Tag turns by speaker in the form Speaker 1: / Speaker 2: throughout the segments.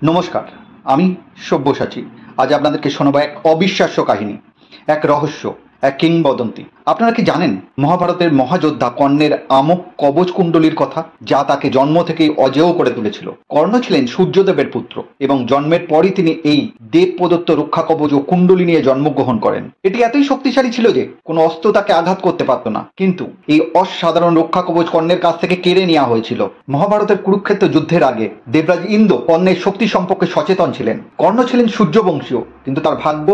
Speaker 1: নমস্কার, আমি সব্যসাচী। আজ আপনাদেরকে শোনাবো এক অবিশ্বাস্য কাহিনী, এক রহস্য, এক কিংবদন্তি। আপনারা কি জানেন মহাভারতের মহাযোদ্ধা কর্ণের আমক কবচ কুণ্ডলীর কথা, যা তাকে জন্ম থেকেই অজেয় করে তুলেছিল? কর্ণ ছিলেন সূর্যদেবের পুত্র এবং জন্মের পরই তিনি এই দেব প্রদত্ত রক্ষা কবচ ও কুণ্ডলী নিয়ে জন্মগ্রহণ করেন। এটি এতই শক্তিশালী ছিল যে কোনো অস্ত্র তাকে আঘাত করতে পারত না। কিন্তু এই অসাধারণ রক্ষা কবচ কর্ণের কাছ থেকে কেড়ে নেওয়া হয়েছিল। মহাভারতের কুরুক্ষেত্র যুদ্ধের আগে দেবরাজ ইন্দ্র কর্ণের শক্তি সম্পর্কে সচেতন ছিলেন। কর্ণ ছিলেন সূর্যবংশীয়, কিন্তু তার ভাগ্য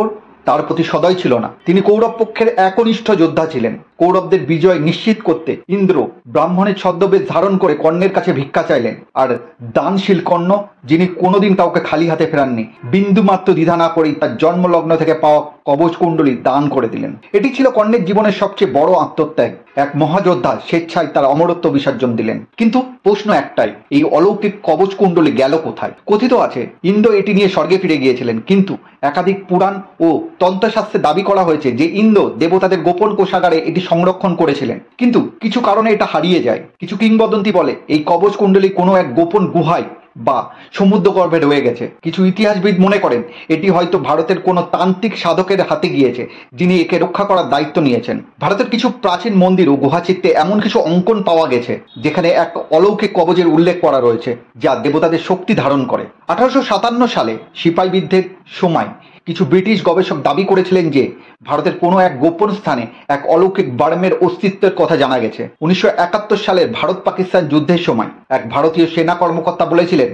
Speaker 1: তার প্রতি সদয় ছিল না। তিনি কৌরব পক্ষের একনিষ্ঠ যোদ্ধা ছিলেন। কৌরবদের বিজয় নিশ্চিত করতে ইন্দ্র ব্রাহ্মণের ছদ্মবেশ ধারণ করে কর্ণের কাছে ভিক্ষা চাইলেন। আর দানশীল কর্ণ, যিনি কোনোদিন কাউকে খালি হাতে ফেরাননি, বিন্দুমাত্র দ্বিধা না করেই তার জন্মলগ্ন থেকে পাওয়া কবচ কুণ্ডলী দান করে দিলেন। এটি ছিল কর্ণের জীবনের সবচেয়ে বড় আত্মত্যাগ। এক মহাযোদ্ধা স্বেচ্ছায় তার অমরত্ব বিসর্জন দিলেন। কিন্তু প্রশ্ন একটাই, এই অলৌকিক কবচ কুণ্ডলী গেল কোথায়? কথিত আছে ইন্দ্র এটি নিয়ে স্বর্গে ফিরে গিয়েছিলেন, কিন্তু একাধিক পুরাণ ও তন্ত্রশাস্ত্রে দাবি করা হয়েছে যে ইন্দ্র দেবতাদের গোপন কোষাগারে এটি সংরক্ষণ করেছিলেন। কিন্তু কিছু কারণে এটা হারিয়ে যায়। কিছু কিংবদন্তি বলে এই কবচ কুণ্ডলী কোনো এক গোপন গুহায় বা সমুদ্রগর্ভে রয়ে গেছে। কিছু ইতিহাসবিদ মনে করেন এটি হয়তো ভারতের কোনো তান্ত্রিক সাধকের হাতে গিয়েছে, যিনি একে রক্ষা করার দায়িত্ব নিয়েছেন। ভারতের কিছু প্রাচীন মন্দির ও গুহাচিত্রে এমন কিছু অঙ্কন পাওয়া গেছে যেখানে এক অলৌকিক কবচের উল্লেখ করা রয়েছে, যা দেবতাদের শক্তি ধারণ করে। 1857 সালে সিপাই বিদ্রোহের সময় কিছু ব্রিটিশ গবেষক দাবি করেছিলেন যে ভারতের কোনো এক গোপন স্থানে এক অলৌকিক বার্মের অস্তিত্বের কথা জানা গেছে। 1971 সালের ভারত পাকিস্তান যুদ্ধের সময় এক ভারতীয় সেনা কর্মকর্তা বলেছিলেন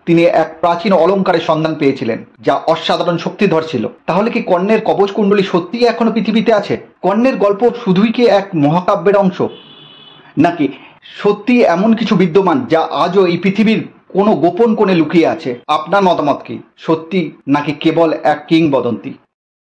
Speaker 1: তিনি এক প্রাচীন অলঙ্কারের সন্ধান পেয়েছিলেন, যা অসাধারণ শক্তিধর ছিল। তাহলে কি কর্ণের কবচ কুণ্ডলী সত্যিই এখনো পৃথিবীতে আছে? কর্ণের গল্প শুধুই কি এক মহাকাব্যের অংশ, নাকি সত্যি এমন কিছু বিদ্যমান যা আজও এই পৃথিবীর কোনো গোপন কোণে লুকিয়ে আছে? আপনার মতামত কি? সত্যি নাকি কেবল এক কিংবদন্তি?